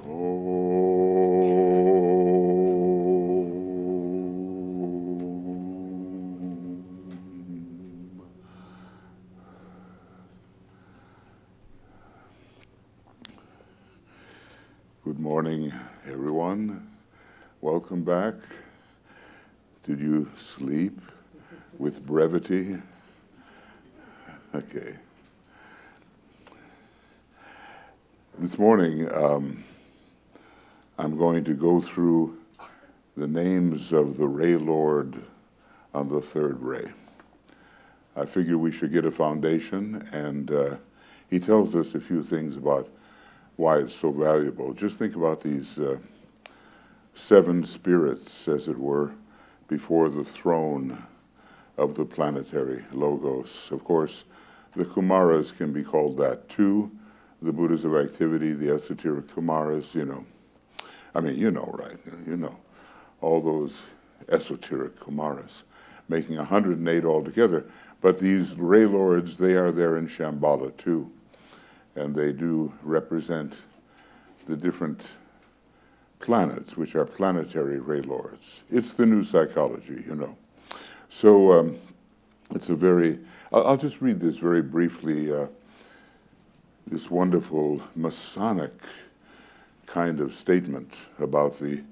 Good morning, everyone. Welcome back. Did you sleep with brevity? Okay. This morning, I'm going to go through the names of the Ray Lord on the third ray. I figured we should get a foundation, and he tells us a few things about why it's so valuable. Just think about these seven spirits, as it were, before the throne of the planetary logos. Of course, the Kumaras can be called that too. The Buddhas of activity, the esoteric Kumaras, right? You know, all those esoteric Kumaras, making 108 altogether. But these Ray Lords, they are there in Shambhala too. And they do represent the different planets, which are planetary Ray Lords. It's the new psychology, So it's a very, I'll just read this very briefly, this wonderful Masonic kind of statement about the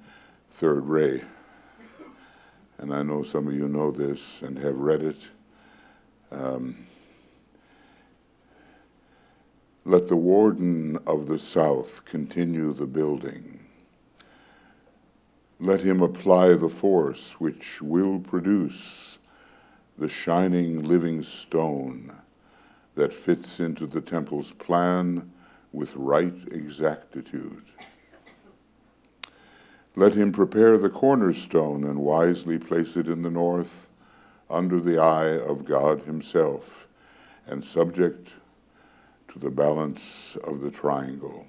third ray. And I know some of you know this and have read it. Let the warden of the South continue the building. Let him apply the force which will produce the shining living stone that fits into the temple's plan with right exactitude. Let him prepare the cornerstone and wisely place it in the north under the eye of God himself and subject to the balance of the triangle.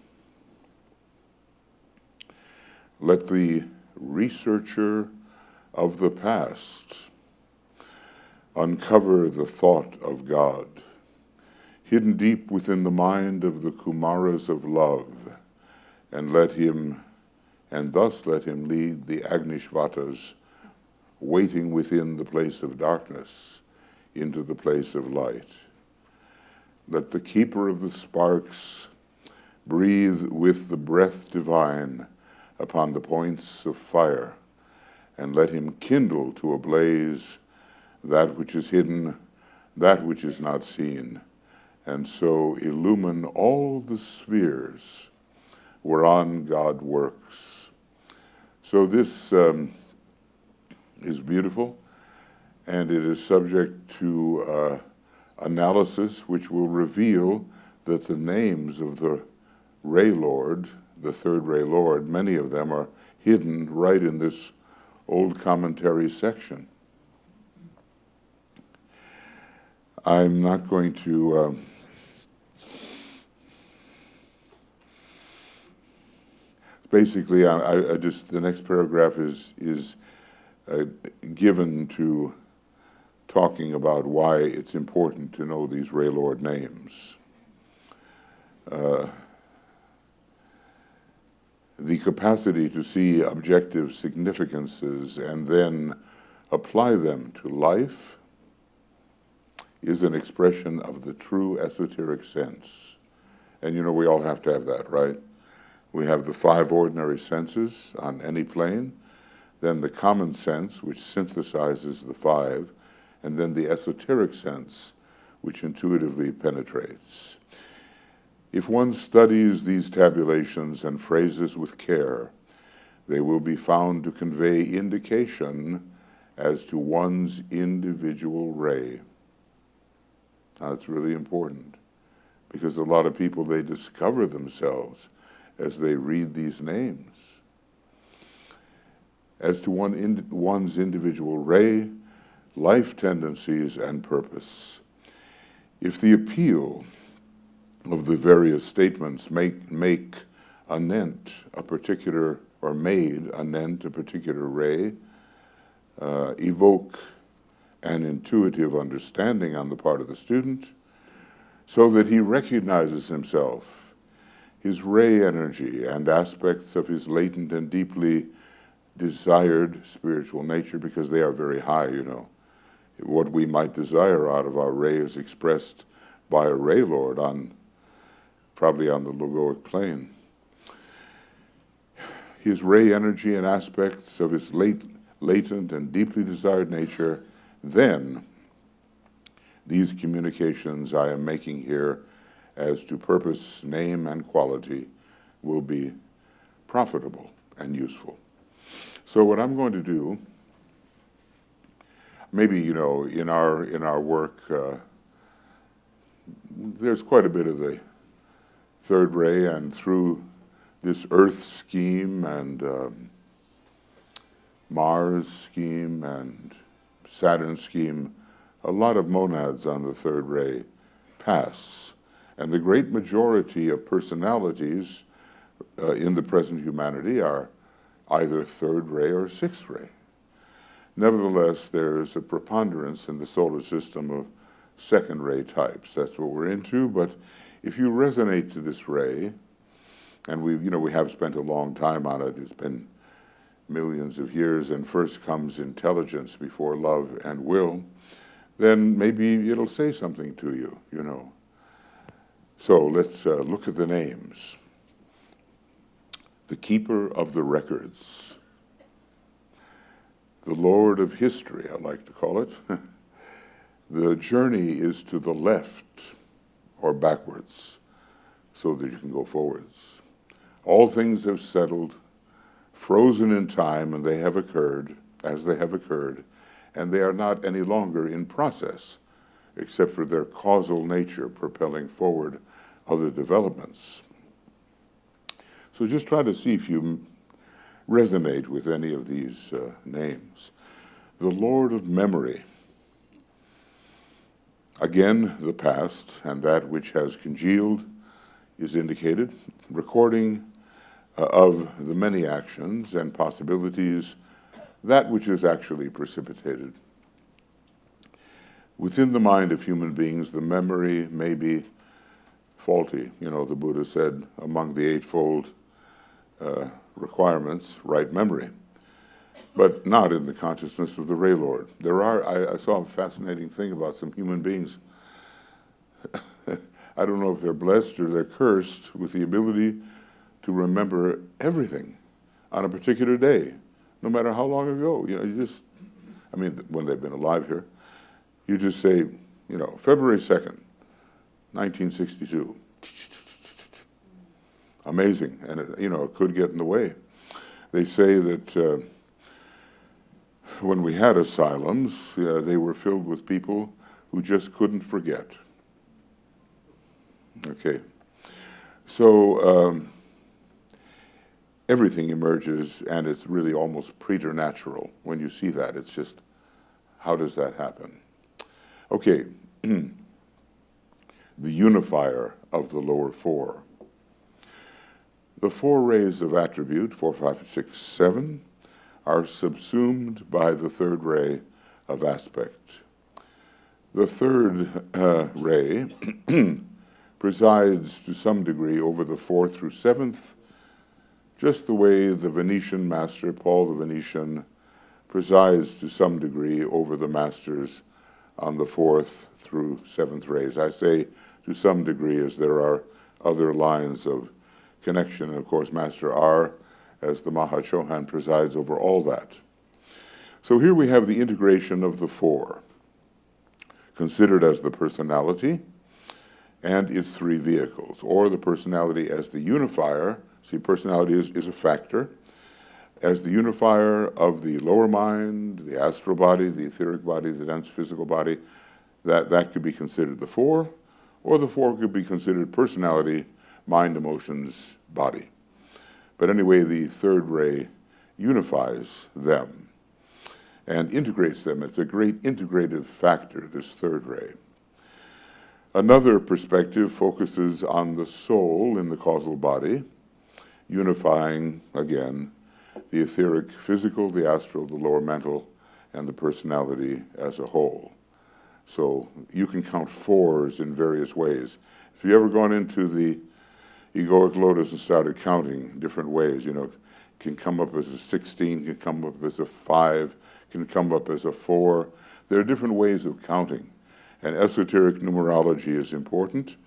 Let the researcher of the past uncover the thought of God, hidden deep within the mind of the Kumaras of love, and thus let him lead the Agnishvatas waiting within the place of darkness into the place of light. Let the keeper of the sparks breathe with the breath divine upon the points of fire, and let him kindle to a blaze that which is hidden, that which is not seen, and so illumine all the spheres whereon God works. So this is beautiful, and it is subject to analysis which will reveal that the names of the Ray Lord, the third Ray Lord, many of them are hidden right in this old commentary section. I'm not going to basically, I just, the next paragraph is given to talking about why it's important to know these Ray Lord names. The capacity to see objective significances and then apply them to life is an expression of the true esoteric sense. And we all have to have that, right? We have the five ordinary senses on any plane, then the common sense, which synthesizes the five, and then the esoteric sense, which intuitively penetrates. If one studies these tabulations and phrases with care, they will be found to convey indication as to one's individual ray. Now, that's really important, because a lot of people, they discover themselves as they read these names. As to one's individual ray, life tendencies, and purpose. If the appeal of the various statements make anent a particular, or made anent a particular ray, evoke an intuitive understanding on the part of the student, so that he recognizes himself his ray energy and aspects of his latent and deeply desired spiritual nature, because they are very high, you know. What we might desire out of our ray is expressed by a ray lord probably on the logoic plane. His ray energy and aspects of his latent and deeply desired nature, then these communications I am making here as to purpose, name, and quality will be profitable and useful. So what I'm going to do, maybe, you know, in our work, there's quite a bit of the third ray, and through this Earth scheme and Mars scheme and Saturn scheme, a lot of monads on the third ray pass. And the great majority of personalities in the present humanity are either third ray or sixth ray. Nevertheless, there's a preponderance in the solar system of second ray types. That's what we're into. But if you resonate to this ray, and we have spent a long time on it, it's been millions of years, and first comes intelligence before love and will, then maybe it'll say something to you, you know. So let's look at the names. The Keeper of the Records. The Lord of History, I like to call it. The journey is to the left or backwards so that you can go forwards. All things have settled, frozen in time, and they have occurred as they have occurred, and they are not any longer in process, except for their causal nature propelling forward other developments. So just try to see if you resonate with any of these names. The Lord of Memory. Again, the past and that which has congealed is indicated, recording of the many actions and possibilities, that which is actually precipitated. Within the mind of human beings, the memory may be faulty. You know, the Buddha said, among the eightfold requirements, right memory, but not in the consciousness of the Ray Lord. I saw a fascinating thing about some human beings. I don't know if they're blessed or they're cursed with the ability to remember everything on a particular day, no matter how long ago. You know, when they've been alive here, you just say, you know, February 2nd, 1962. Amazing, and it could get in the way. They say that when we had asylums, they were filled with people who just couldn't forget. Okay, so everything emerges, and it's really almost preternatural when you see that. It's just, how does that happen? Okay, the unifier of the lower four. The four rays of attribute, 4, 5, 6, 7, are subsumed by the third ray of aspect. The third ray presides to some degree over the 4th through 7th, just the way the Venetian master, Paul the Venetian, presides to some degree over the masters on the 4th through 7th rays. I say to some degree as there are other lines of connection. And of course, Master R, as the Mahachohan, presides over all that. So here we have the integration of the four, considered as the personality and its three vehicles, or the personality as the unifier. See, personality is a factor. As the unifier of the lower mind, the astral body, the etheric body, the dense physical body, that could be considered the four, or the four could be considered personality, mind, emotions, body. But anyway, the third ray unifies them and integrates them. It's a great integrative factor, this third ray. Another perspective focuses on the soul in the causal body, unifying, again, the etheric physical, the astral, the lower mental, and the personality as a whole. So you can count fours in various ways. If you've ever gone into the egoic low doesn't start counting different ways. Can come up as a 16, can come up as a 5, can come up as a 4. There are different ways of counting, and esoteric numerology is important.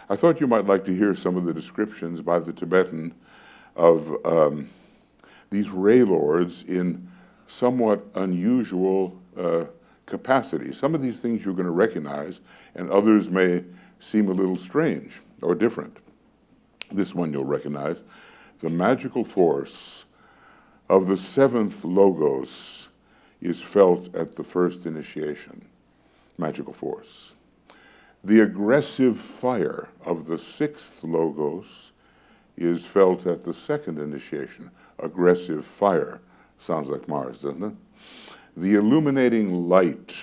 I thought you might like to hear some of the descriptions by the Tibetan of these Ray Lords in somewhat unusual capacity. Some of these things you're going to recognize, and others may seem a little strange or different. This one you'll recognize. The magical force of the 7th Logos is felt at the first initiation. Magical force. The aggressive fire of the 6th Logos is felt at the 2nd initiation. Aggressive fire. Sounds like Mars, doesn't it? The illuminating light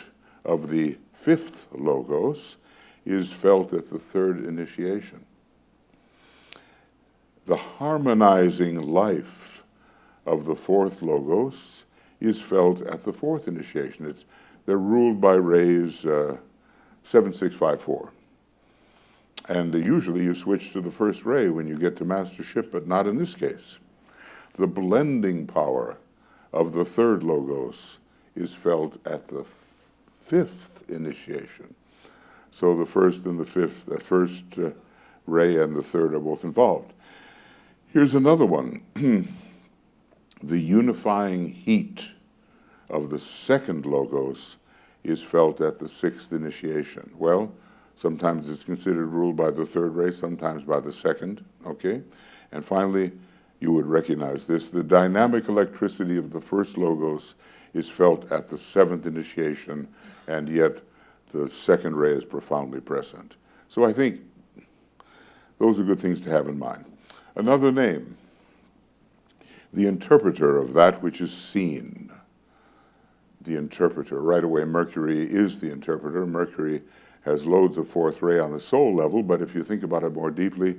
of the 5th Logos is felt at the 3rd initiation. The harmonizing life of the 4th Logos is felt at the 4th initiation. They're ruled by rays 7654. And usually you switch to the first ray when you get to mastership, but not in this case. The blending power of the 3rd Logos is felt at the 5th initiation. So the 1st and the 5th, the first ray and the 3rd are both involved. Here's another one. The unifying heat of the 2nd Logos is felt at the 6th initiation. Well, sometimes it's considered ruled by the 3rd ray, sometimes by the 2nd, okay? And finally, you would recognize this. The dynamic electricity of the 1st Logos is felt at the 7th initiation, and yet the 2nd ray is profoundly present. So I think those are good things to have in mind. Another name, the interpreter of that which is seen. The interpreter. Right away, Mercury is the interpreter. Mercury has loads of 4th ray on the soul level, but if you think about it more deeply,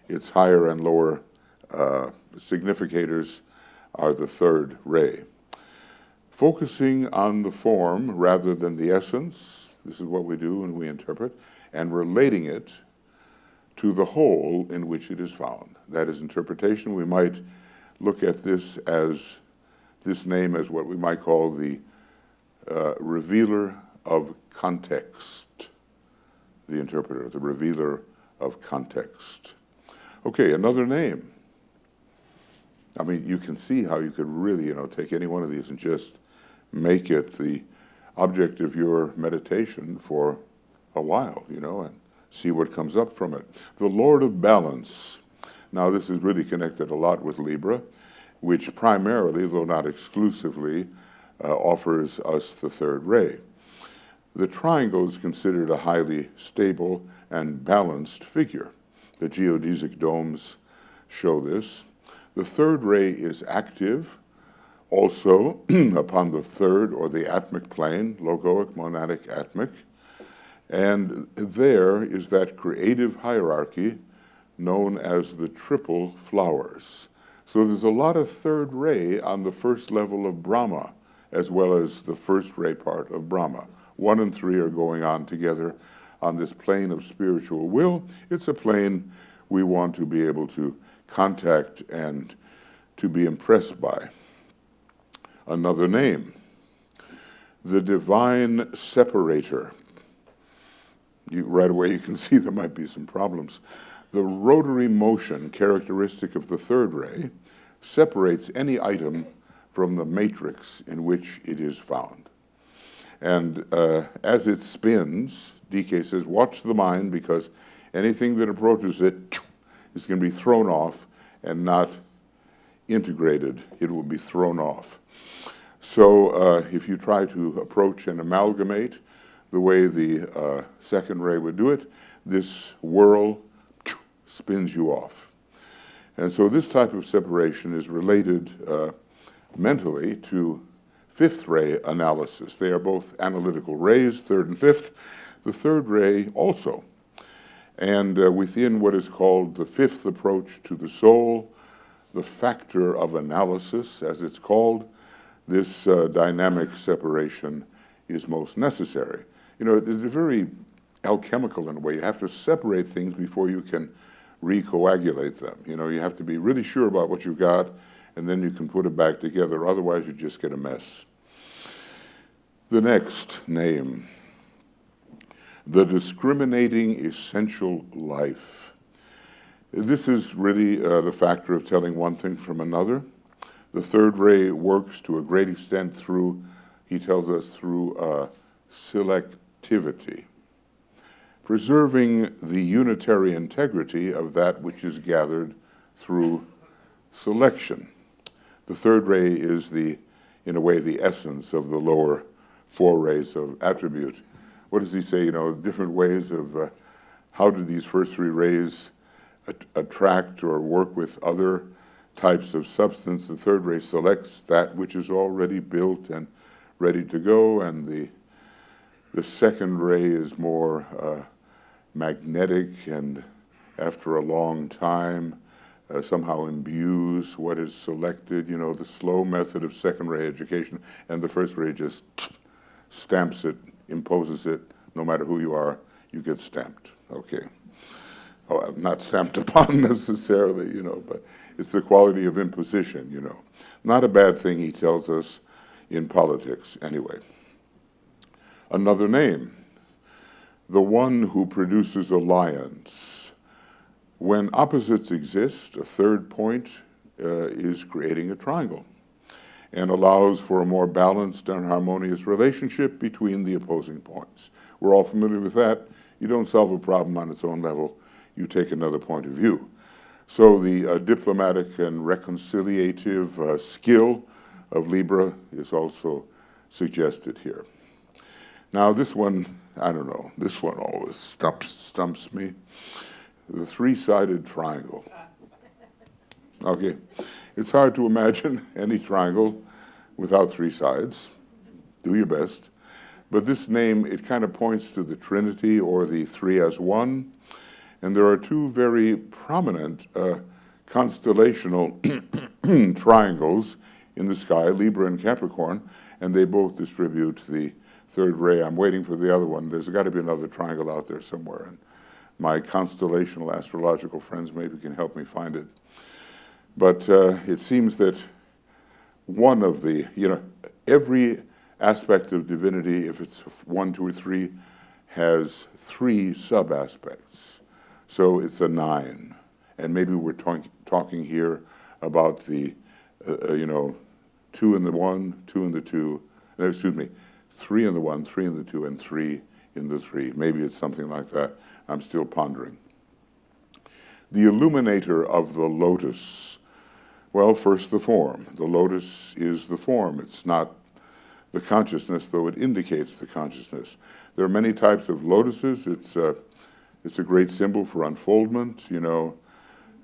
its higher and lower significators are the 3rd ray. Focusing on the form rather than the essence, this is what we do when we interpret, and relating it to the whole in which it is found. That is interpretation. We might look at this name as what we might call the revealer of context. The interpreter, the revealer of context. Okay, another name. I mean, you can see how you could really, take any one of these and just make it the object of your meditation for a while, and see what comes up from it. The Lord of Balance. Now, this is really connected a lot with Libra, which primarily, though not exclusively, offers us the 3rd ray. The triangle is considered a highly stable and balanced figure. The geodesic domes show this. The 3rd ray is active also upon the 3rd or the atmic plane, logoic, monadic, atmic. And there is that creative hierarchy known as the triple flowers. So there's a lot of 3rd ray on the 1st level of Brahma, as well as the 1st ray part of Brahma. 1 and 3 are going on together on this plane of spiritual will. It's a plane we want to be able to contact and to be impressed by. Another name, the divine separator. Right away you can see there might be some problems. The rotary motion characteristic of the 3rd ray separates any item from the matrix in which it is found. And as it spins, DK says, watch the mind, because anything that approaches it is going to be thrown off and not integrated. It will be thrown off. So if you try to approach and amalgamate the way the 2nd ray would do it, this whirl spins you off. And so this type of separation is related mentally to 5th ray analysis. They are both analytical rays, 3rd and 5th. The 3rd ray also. And within what is called the 5th approach to the soul, the factor of analysis, as it's called, this dynamic separation is most necessary. It's very alchemical in a way. You have to separate things before you can recoagulate them. You know, you have to be really sure about what you've got, and then you can put it back together. Otherwise, you just get a mess. The next name, the discriminating essential life. This is really the factor of telling one thing from another. The third ray works to a great extent through, he tells us, through selectivity, preserving the unitary integrity of that which is gathered through selection. The third ray is in a way, the essence of the lower four rays of attribute. What does he say? You know, different ways of how do these first three rays attract or work with other types of substance. The third ray selects that which is already built and ready to go, and the second ray is more magnetic, and after a long time somehow imbues what is selected, you know, the slow method of second ray education, and the first ray just stamps it, imposes it. No matter who you are, you get stamped. Okay. Oh, not stamped upon necessarily, you know, but it's the quality of imposition, you know. Not a bad thing, he tells us, in politics anyway. Another name, the one who produces alliance. When opposites exist, a third point is creating a triangle and allows for a more balanced and harmonious relationship between the opposing points. We're all familiar with that. You don't solve a problem on its own level. You take another point of view. So the diplomatic and reconciliative skill of Libra is also suggested here. Now this one, I don't know, this one always stumps me. The three-sided triangle. Okay, it's hard to imagine any triangle without three sides. Do your best. But this name, it kind of points to the Trinity or the three as one. And there are two very prominent constellational triangles in the sky, Libra and Capricorn, and they both distribute the third ray. I'm waiting for the other one. There's got to be another triangle out there somewhere, and my constellational astrological friends maybe can help me find it. But it seems that one of the, you know, every aspect of divinity, if it's 1, 2, or 3, has 3 sub-aspects. So it's a 9. And maybe we're talking here about the, you know, 2 in the 1, 2 in the 2, excuse me, 3 in the 1, 3 in the 2, and 3 in the 3. Maybe it's something like that. I'm still pondering. The illuminator of the lotus. Well, first the form. The lotus is the form. It's not the consciousness, though it indicates the consciousness. There are many types of lotuses. It's a great symbol for unfoldment, you know,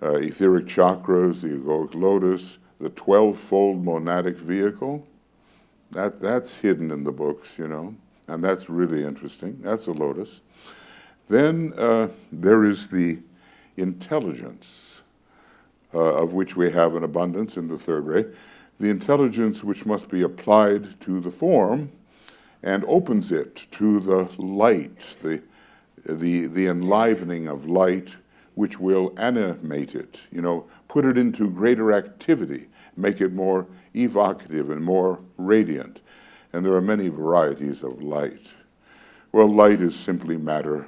etheric chakras, the egoic lotus, the 12-fold monadic vehicle. That's hidden in the books, you know, and that's really interesting. That's a lotus. Then there is the intelligence, of which we have an abundance in the third ray. The intelligence which must be applied to the form and opens it to the light, the enlivening of light, which will animate it, you know, put it into greater activity, make it more evocative and more radiant. And there are many varieties of light. Well, light is simply matter.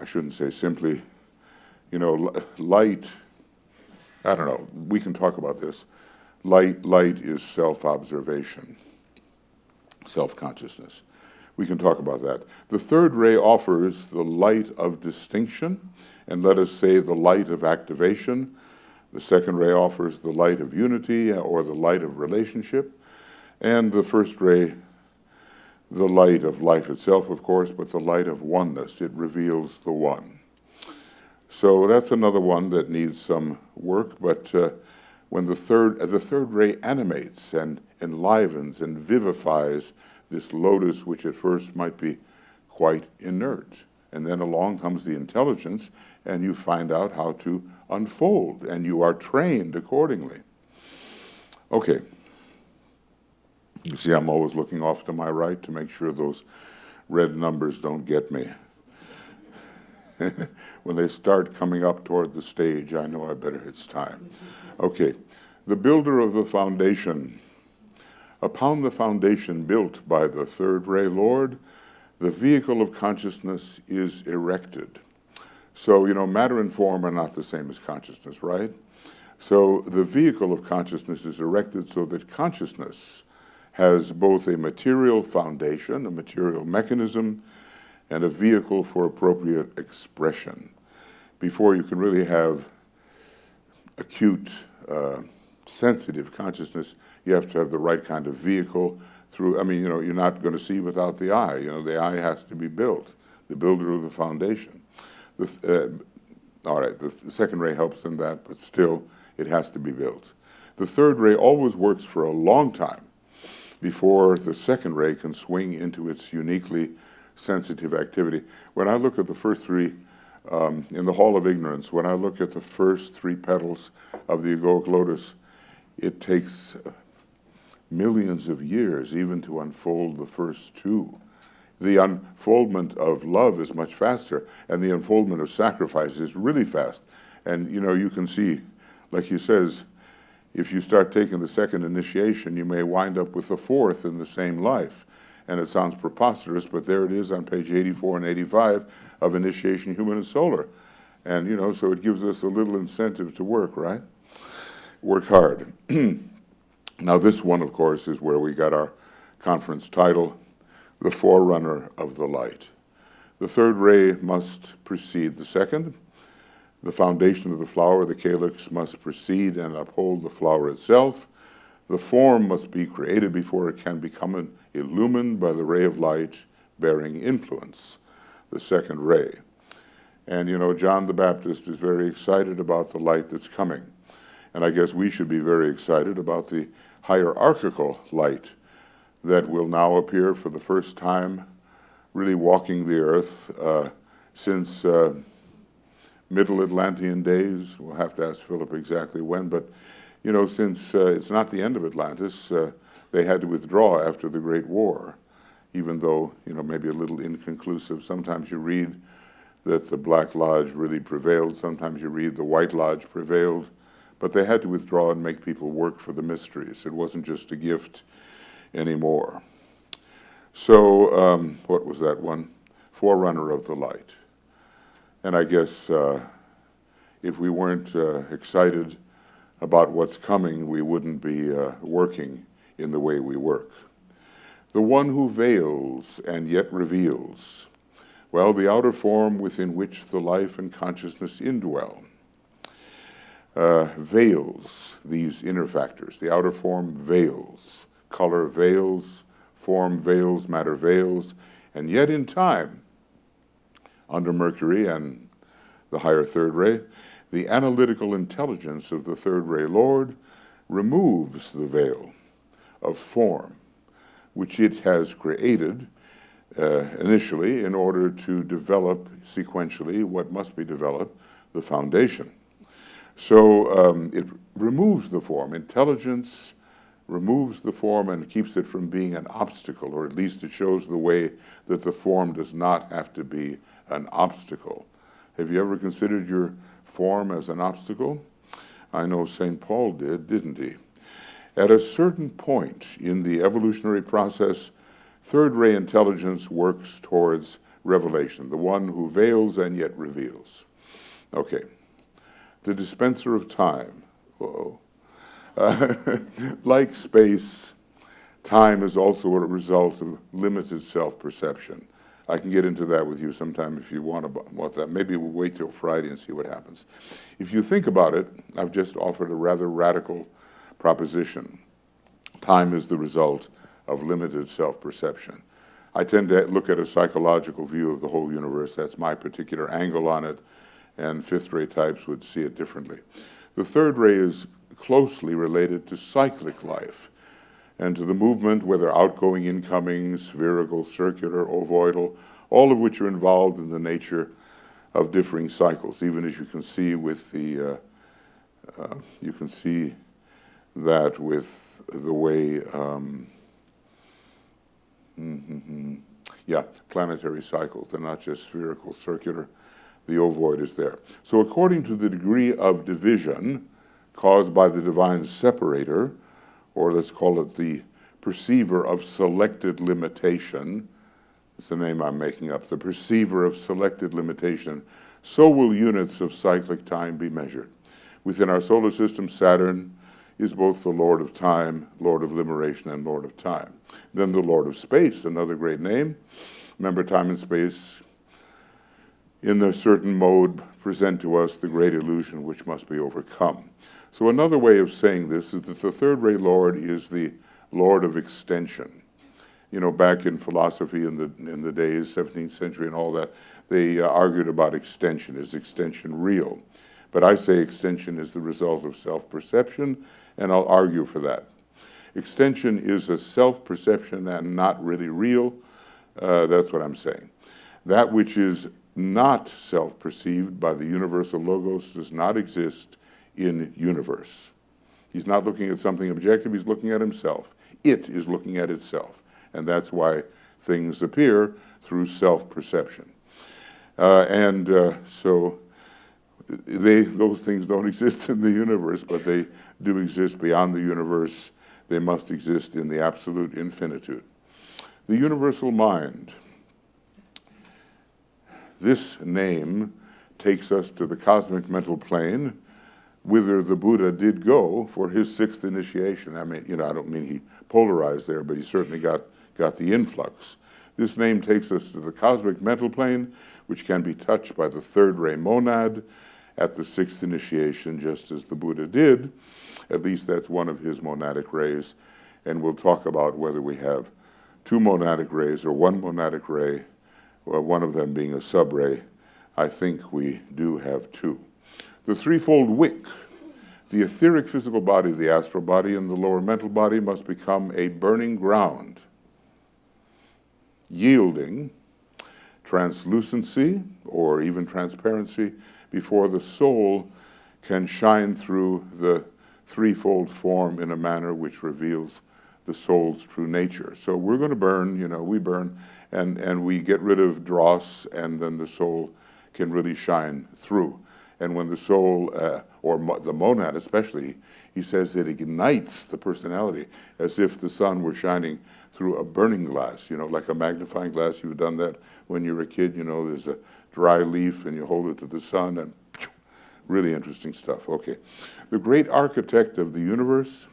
I shouldn't say simply, you know, light, I don't know, we can talk about this. Light is self-observation, self-consciousness. We can talk about that. The third ray offers the light of distinction, and let us say the light of activation. The second ray offers the light of unity or the light of relationship. And the first ray, the light of life itself, of course, but the light of oneness. It reveals the one. So that's another one that needs some work, but when the third ray animates and enlivens and vivifies this lotus, which at first might be quite inert, and then along comes the intelligence, and you find out how to unfold, and you are trained accordingly. Okay. You see, I'm always looking off to my right to make sure those red numbers don't get me. when they start coming up toward the stage, I know it's time. Okay, the builder of the foundation. Upon the foundation built by the third ray Lord, the vehicle of consciousness is erected. So, matter and form are not the same as consciousness, right? So the vehicle of consciousness is erected so that consciousness has both a material foundation, a material mechanism, and a vehicle for appropriate expression. Before you can really have acute, sensitive consciousness, you have to have the right kind of vehicle through, you're not going to see without the eye. The eye has to be built, the builder of the foundation. All right, the second ray helps in that, but still, it has to be built. The third ray always works for a long time before the second ray can swing into its uniquely sensitive activity. When I look at the first three, in the Hall of Ignorance, when I look at the first three petals of the egoic lotus, it takes millions of years even to unfold the first two. The unfoldment of love is much faster, and the unfoldment of sacrifice is really fast. And you can see, like he says, if you start taking the second initiation, you may wind up with the fourth in the same life. And it sounds preposterous, but there it is on page 84 and 85 of Initiation Human and Solar. And, so it gives us a little incentive to work, right? Work hard. Now, this one, of course, is where we got our conference title, The Forerunner of the Light. The third ray must precede the second. The foundation of the flower, the calyx, must precede and uphold the flower itself. The form must be created before it can become illumined by the ray of light bearing influence, the second ray. And, John the Baptist is very excited about the light that's coming. And I guess we should be very excited about the hierarchical light that will now appear for the first time, really walking the earth since Middle Atlantean days. We'll have to ask Philip exactly when, but since it's not the end of Atlantis, they had to withdraw after the Great War, even though, maybe a little inconclusive. Sometimes you read that the Black Lodge really prevailed. Sometimes you read the White Lodge prevailed. But they had to withdraw and make people work for the mysteries. It wasn't just a gift anymore. So what was that one? Forerunner of the Light. And I guess if we weren't excited about what's coming, we wouldn't be working in the way we work. The one who veils and yet reveals. Well, the outer form within which the life and consciousness indwell veils these inner factors. The outer form veils. Color veils, form veils, matter veils, and yet in time, under Mercury and the higher third ray, the analytical intelligence of the third ray Lord removes the veil of form, which it has created initially in order to develop sequentially what must be developed, the foundation. So it removes the form. Intelligence removes the form and keeps it from being an obstacle, or at least it shows the way that the form does not have to be an obstacle. Have you ever considered your form as an obstacle? I know St. Paul did, didn't he? At a certain point in the evolutionary process, third ray intelligence works towards revelation, the one who veils and yet reveals. Okay. The dispenser of time. Like space, time is also a result of limited self-perception. I can get into that with you sometime if you want that. Maybe we'll wait till Friday and see what happens. If you think about it, I've just offered a rather radical proposition. Time is the result of limited self-perception. I tend to look at a psychological view of the whole universe. That's my particular angle on it, and fifth ray types would see it differently. The third ray is closely related to cyclic life and to the movement, whether outgoing, incoming, spherical, circular, ovoidal, all of which are involved in the nature of differing cycles, even as you can see with the, you can see that with the way, yeah, planetary cycles. They're not just spherical, circular. The ovoid is there. So according to the degree of division caused by the divine separator, or let's call it the perceiver of selected limitation, it's the name I'm making up, the perceiver of selected limitation, so will units of cyclic time be measured. Within our solar system, Saturn is both the Lord of time, Lord of liberation, and Lord of time. Then the Lord of space, another great name. Remember, time and space, in a certain mode, present to us the great illusion which must be overcome. So another way of saying this is that the third ray Lord is the Lord of extension. You know, back in philosophy in the days, 17th century and all that, they argued about extension. Is extension real? But I say extension is the result of self-perception, and I'll argue for that. Extension is a self-perception and not really real. That's what I'm saying. That which is not self-perceived by the universal logos does not exist in universe. He's not looking at something objective, he's looking at himself. It is looking at itself. And that's why things appear through self-perception. So those things don't exist in the universe, but they do exist beyond the universe. They must exist in the absolute infinitude. The universal mind. This name takes us to the cosmic mental plane, whither the Buddha did go for his sixth initiation. I mean, I don't mean he polarized there, but he certainly got the influx. This name takes us to the cosmic mental plane, which can be touched by the third ray monad at the sixth initiation, just as the Buddha did. At least that's one of his monadic rays. And we'll talk about whether we have two monadic rays or one monadic ray, or one of them being a subray. I think we do have two. The threefold wick, the etheric physical body, the astral body, and the lower mental body must become a burning ground, yielding translucency or even transparency before the soul can shine through the threefold form in a manner which reveals the soul's true nature. So we're going to burn, we burn, and we get rid of dross, and then the soul can really shine through. And when the soul, or the monad especially, he says it ignites the personality as if the sun were shining through a burning glass, like a magnifying glass. You've done that when you're a kid, there's a dry leaf and you hold it to the sun and really interesting stuff. Okay. The great architect of the universe,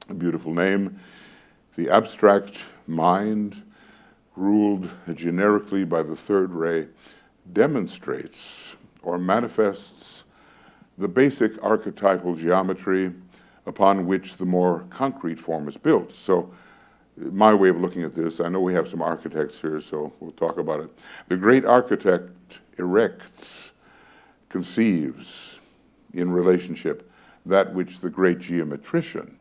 a beautiful name, the abstract mind, ruled generically by the third ray, demonstrates or manifests the basic archetypal geometry upon which the more concrete form is built. So my way of looking at this, I know we have some architects here, so we'll talk about it. The great architect erects, conceives in relationship that which the great geometrician,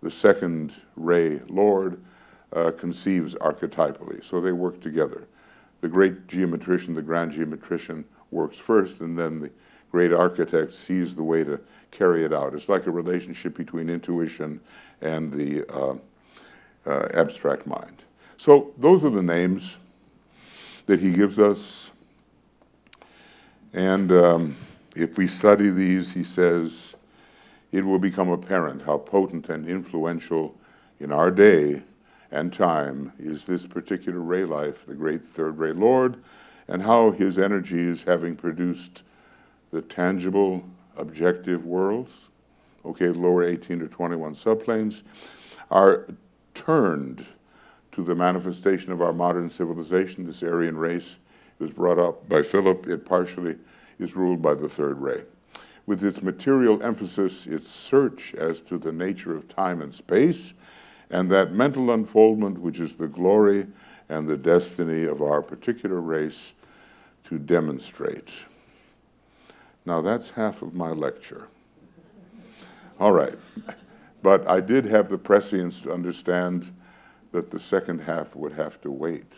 the second ray Lord, conceives archetypally. So they work together. The great geometrician, the grand geometrician, works first, and then the great architect sees the way to carry it out. It's like a relationship between intuition and the abstract mind. So those are the names that he gives us. And if we study these, he says, it will become apparent how potent and influential in our day and time is this particular ray life, the great third ray Lord, and how his energies, having produced the tangible, objective worlds, okay, lower 18 to 21 subplanes, are turned to the manifestation of our modern civilization. This Aryan race was brought up by Philip. It partially is ruled by the third ray. With its material emphasis, its search as to the nature of time and space, and that mental unfoldment which is the glory and the destiny of our particular race to demonstrate. Now that's half of my lecture. All right. But I did have the prescience to understand that the second half would have to wait.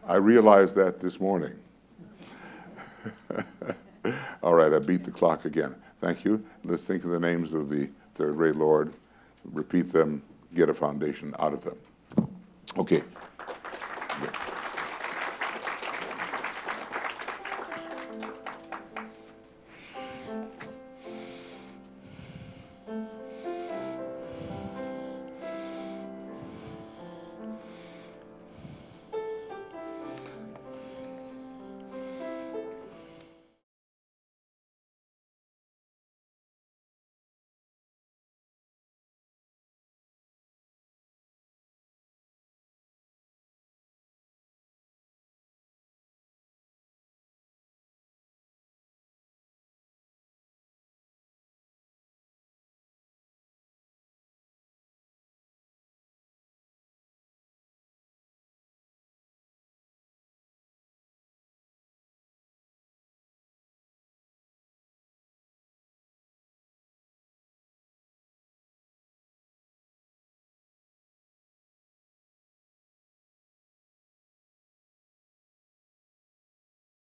I realized that this morning. All right, I beat the clock again. Thank you. Let's think of the names of the third ray Lord, repeat them, get a foundation out of them. Okay.